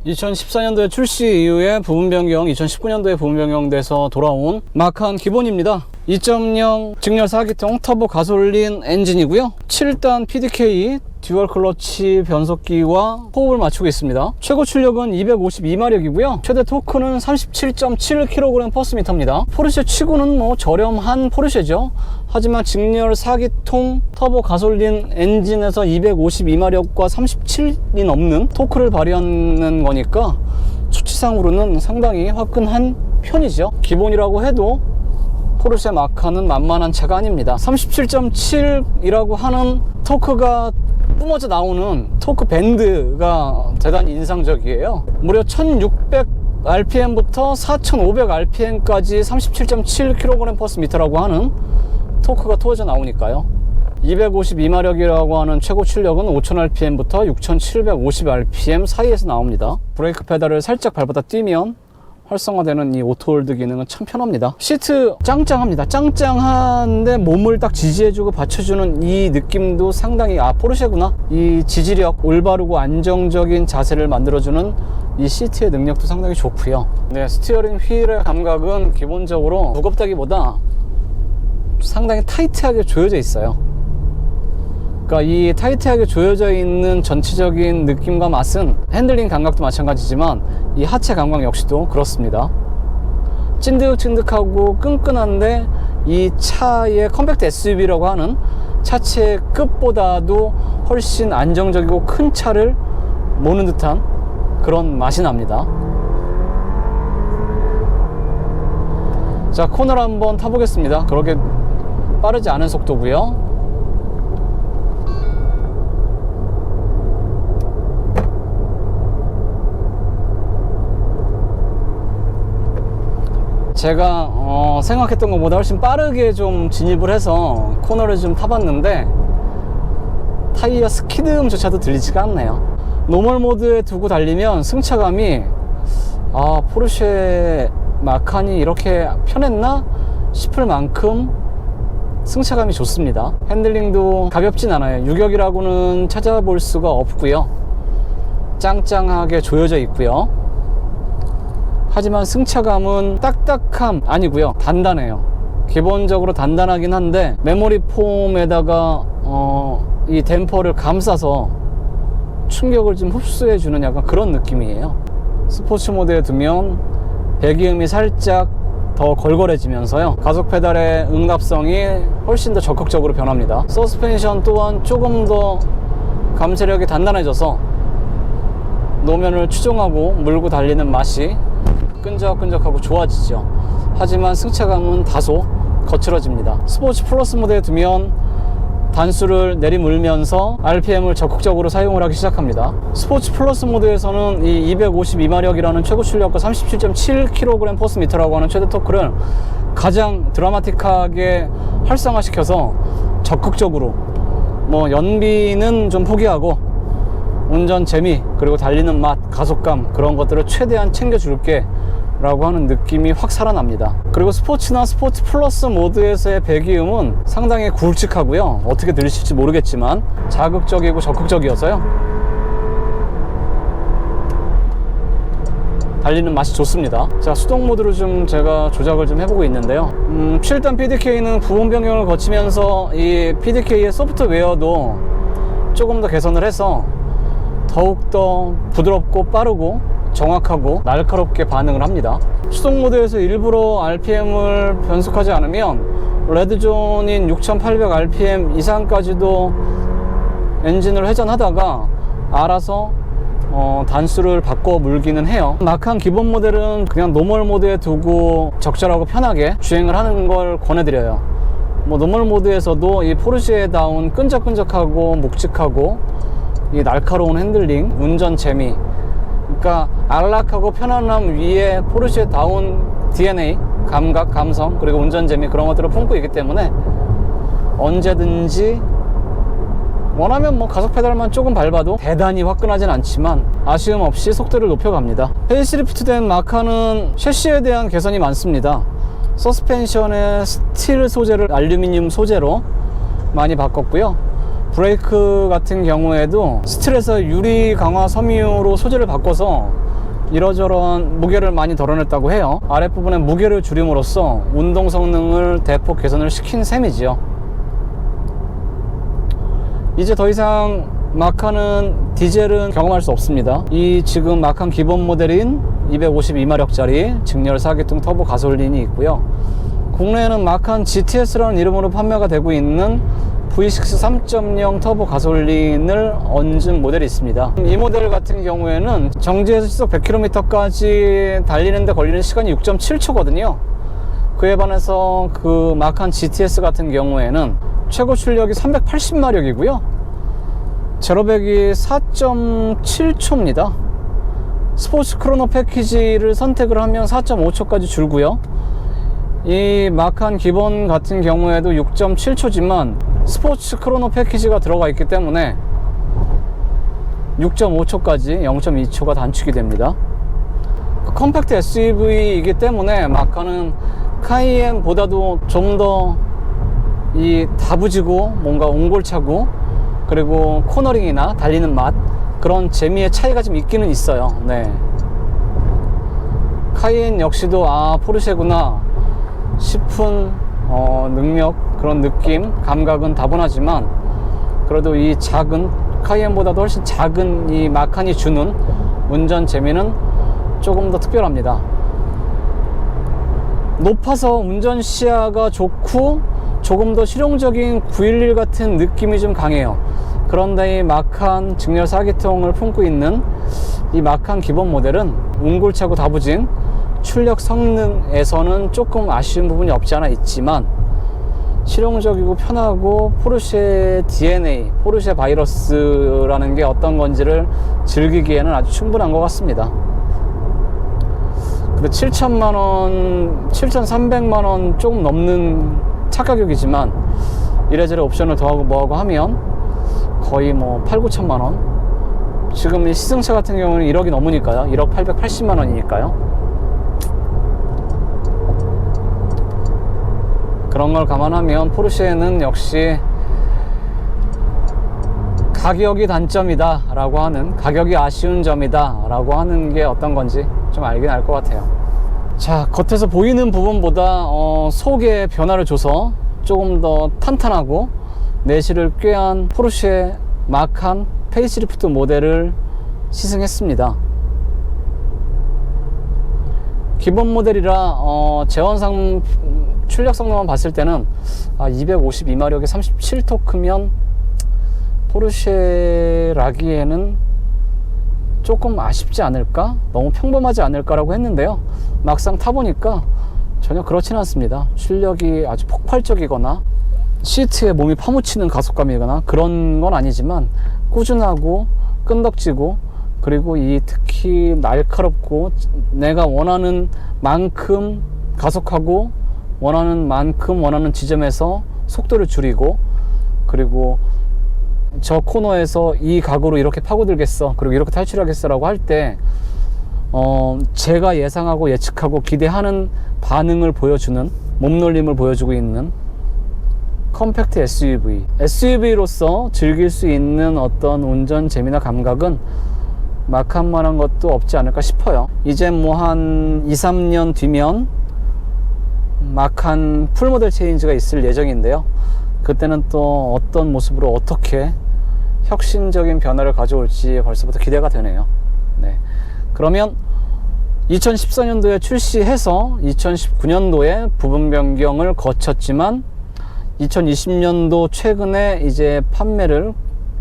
2014년도에 출시 이후에 부분 변경, 2019년도에 부분 변경돼서 돌아온 마칸 기본입니다. 2.0 직렬 4기통 터보 가솔린 엔진이고요. 7단 PDK 듀얼 클러치 변속기와 호흡을 맞추고 있습니다. 최고 출력은 252마력이고요. 최대 토크는 37.7kg/m입니다. 포르쉐 치고는 뭐 저렴한 포르쉐죠. 하지만 직렬 4기통 터보 가솔린 엔진에서 252마력과 37이 넘는 토크를 발휘하는 거니까 수치상으로는 상당히 화끈한 편이죠. 기본이라고 해도 포르쉐 마칸은 만만한 차가 아닙니다. 37.7이라고 하는 토크가 뿜어져 나오는 토크 밴드가 대단히 인상적이에요. 무려 1600rpm부터 4500rpm까지 37.7kg/m라고 하는 토크가 터져 나오니까요. 252마력이라고 하는 최고 출력은 5000rpm부터 6750rpm 사이에서 나옵니다. 브레이크 페달을 살짝 밟았다 뛰면 활성화되는 이 오토홀드 기능은 참 편합니다. 시트 짱짱합니다. 짱짱한데 몸을 딱 지지해주고 받쳐주는 이 느낌도 상당히 포르쉐구나, 이 지지력, 올바르고 안정적인 자세를 만들어주는 이 시트의 능력도 상당히 좋고요. 네, 스티어링 휠의 감각은 기본적으로 무겁다기보다 상당히 타이트하게 조여져 있어요. 그러니까 이 타이트하게 조여져 있는 전체적인 느낌과 맛은 핸들링 감각도 마찬가지지만 이 하체 감각 역시도 그렇습니다. 찐득찐득하고 끈끈한데 이 차의 컴팩트 SUV라고 하는 차체 급보다도 훨씬 안정적이고 큰 차를 모는 듯한 그런 맛이 납니다. 자, 코너를 한번 타보겠습니다. 그렇게 빠르지 않은 속도고요. 제가 생각했던 것보다 훨씬 빠르게 좀 진입을 해서 코너를 좀 타봤는데 타이어 스키듬조차도 들리지가 않네요. 노멀 모드에 두고 달리면 승차감이 포르쉐 마칸이 이렇게 편했나 싶을 만큼 승차감이 좋습니다. 핸들링도 가볍진 않아요. 유격이라고는 찾아볼 수가 없고요. 짱짱하게 조여져 있고요. 하지만 승차감은 딱딱함 아니고요, 단단해요. 기본적으로 단단하긴 한데 메모리 폼에다가 이 댐퍼를 감싸서 충격을 좀 흡수해주는 약간 그런 느낌이에요. 스포츠 모드에 두면 배기음이 살짝 더 걸걸해지면서요, 가속 페달의 응답성이 훨씬 더 적극적으로 변합니다. 서스펜션 또한 조금 더 감쇄력이 단단해져서 노면을 추종하고 물고 달리는 맛이 끈적끈적하고 좋아지죠. 하지만 승차감은 다소 거칠어집니다. 스포츠 플러스 모드에 두면 단수를 내리물면서 RPM을 적극적으로 사용을 하기 시작합니다. 스포츠 플러스 모드에서는 이 252마력이라는 최고 출력과 37.7kg/m라고 하는 최대 토크를 가장 드라마틱하게 활성화시켜서 적극적으로 연비는 좀 포기하고 운전 재미, 그리고 달리는 맛, 가속감, 그런 것들을 최대한 챙겨줄게 라고 하는 느낌이 확 살아납니다. 그리고 스포츠나 스포츠 플러스 모드에서의 배기음은 상당히 굵직하고요, 어떻게 들리실지 모르겠지만 자극적이고 적극적이어서요, 달리는 맛이 좋습니다. 자, 수동 모드로 좀 제가 조작을 좀 해보고 있는데요. 7단 PDK는 부분 변경을 거치면서 이 PDK의 소프트웨어도 조금 더 개선을 해서 더욱더 부드럽고 빠르고 정확하고 날카롭게 반응을 합니다. 수동 모드에서 일부러 RPM을 변속하지 않으면 레드존인 6800rpm 이상까지도 엔진을 회전하다가 알아서 단수를 바꿔 물기는 해요. 마칸 기본 모델은 그냥 노멀 모드에 두고 적절하고 편하게 주행을 하는 걸 권해드려요. 노멀 모드에서도 이 포르쉐다운 끈적끈적하고 묵직하고 이 날카로운 핸들링, 운전 재미, 그러니까 안락하고 편안함 위에 포르쉐다운 DNA, 감각, 감성, 그리고 운전 재미, 그런 것들을 품고 있기 때문에 언제든지 원하면 가속 페달만 조금 밟아도 대단히 화끈하진 않지만 아쉬움 없이 속도를 높여갑니다. 페이스리프트된 마칸은 셰시에 대한 개선이 많습니다. 서스펜션의 스틸 소재를 알루미늄 소재로 많이 바꿨고요. 브레이크 같은 경우에도 스틸에서 유리 강화 섬유로 소재를 바꿔서 이러저러한 무게를 많이 덜어냈다고 해요. 아랫부분에 무게를 줄임으로써 운동 성능을 대폭 개선을 시킨 셈이지요. 이제 더 이상 마칸은 디젤은 경험할 수 없습니다. 이 지금 마칸 기본 모델인 252마력짜리 직렬 4기통 터보 가솔린이 있고요. 국내에는 마칸 GTS라는 이름으로 판매가 되고 있는 V6 3.0 터보 가솔린을 얹은 모델이 있습니다. 이 모델 같은 경우에는 정지에서 시속 100km까지 달리는데 걸리는 시간이 6.7초거든요. 그에 반해서 그 마칸 GTS 같은 경우에는 최고 출력이 380마력이고요. 제로백이 4.7초입니다. 스포츠 크로노 패키지를 선택을 하면 4.5초까지 줄고요. 이 마칸 기본 같은 경우에도 6.7초지만 스포츠 크로노 패키지가 들어가 있기 때문에 6.5초까지 0.2초가 단축이 됩니다. 컴팩트 SUV이기 때문에 마칸은 카이엔보다도 좀 더 이 다부지고 뭔가 옹골차고 그리고 코너링이나 달리는 맛 그런 재미의 차이가 좀 있기는 있어요. 네. 카이엔 역시도 포르쉐구나 싶은 능력, 그런 느낌, 감각은 다분하지만 그래도 이 작은 카이엔보다도 훨씬 작은 이 마칸이 주는 운전 재미는 조금 더 특별합니다. 높아서 운전 시야가 좋고 조금 더 실용적인 911 같은 느낌이 좀 강해요. 그런데 이 마칸 직렬 4기통을 품고 있는 이 마칸 기본 모델은 웅골차고 다부진 출력 성능에서는 조금 아쉬운 부분이 없지 않아 있지만 실용적이고 편하고 포르쉐 DNA, 포르쉐 바이러스라는 게 어떤 건지를 즐기기에는 아주 충분한 것 같습니다. 근데 7,000만원, 7,300만원 조금 넘는 차가격이지만 이래저래 옵션을 더하고 뭐하고 하면 거의 뭐 8, 9천만원. 지금 이 시승차 같은 경우는 1억이 넘으니까요. 1억 880만원이니까요. 그런 걸 감안하면 포르쉐는 역시 가격이 단점이다 라고 하는, 가격이 아쉬운 점이다 라고 하는 게 어떤 건지 좀 알긴 알 것 같아요. 자, 겉에서 보이는 부분보다 속에 변화를 줘서 조금 더 탄탄하고 내실을 꾀한 포르쉐 마칸 페이스리프트 모델을 시승했습니다. 기본 모델이라 제원상 출력 성능만 봤을 때는 252마력에 37토크면 포르쉐라기에는 조금 아쉽지 않을까? 너무 평범하지 않을까라고 했는데요. 막상 타보니까 전혀 그렇지는 않습니다. 출력이 아주 폭발적이거나 시트에 몸이 파묻히는 가속감이거나 그런 건 아니지만 꾸준하고 끈덕지고 그리고 이 특히 날카롭고 내가 원하는 만큼 가속하고 원하는 만큼 원하는 지점에서 속도를 줄이고 그리고 저 코너에서 이 각오로 이렇게 파고들겠어 그리고 이렇게 탈출하겠어 라고 할 때 제가 예상하고 예측하고 기대하는 반응을 보여주는 몸놀림을 보여주고 있는 컴팩트 SUV로서 즐길 수 있는 어떤 운전 재미나 감각은 마칸만한 것도 없지 않을까 싶어요. 이제 뭐 한 2, 3년 뒤면 마칸 풀모델 체인지가 있을 예정인데요. 그때는 또 어떤 모습으로 어떻게 혁신적인 변화를 가져올지 벌써부터 기대가 되네요. 네. 그러면 2014년도에 출시해서 2019년도에 부분 변경을 거쳤지만 2020년도 최근에 이제 판매를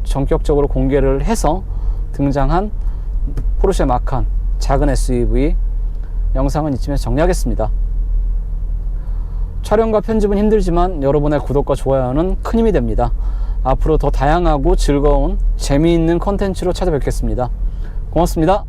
전격적으로 공개를 해서 등장한 포르쉐 마칸 작은 SUV 영상은 이쯤에서 정리하겠습니다. 촬영과 편집은 힘들지만 여러분의 구독과 좋아요는 큰 힘이 됩니다. 앞으로 더 다양하고 즐거운 재미있는 컨텐츠로 찾아뵙겠습니다. 고맙습니다.